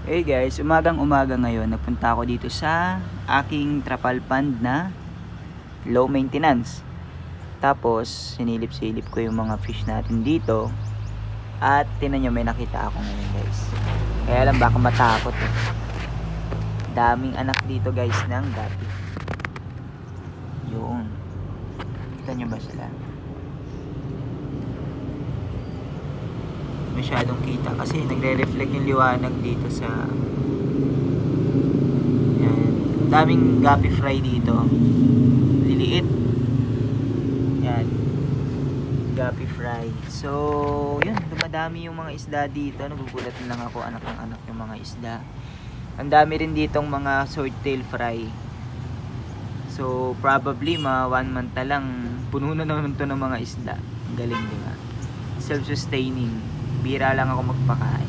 Hey guys, umagang umaga ngayon, nagpunta ako dito sa aking trapal pond na low maintenance. Tapos, sinilip-silip ko yung mga fish natin dito. At tinan nyo, may nakita ako ngayon guys. Kaya lang baka matakot eh. Daming anak dito guys ng gapi. Yun. Kita nyo ba sila? Masyadong kita kasi nagre-reflect yung liwanag dito sa yan. Daming gapi fry dito, liliit yan, gapi fry. So yun, dumadami yung mga isda dito. Nagugulat lang ako, anak ng anak yung mga isda. Ang dami rin ditong mga swordtail fry. So probably 1 month lang puno na naman to ng mga isda. Ang galing, diba? Self-sustaining. Bira lang ako magpakain.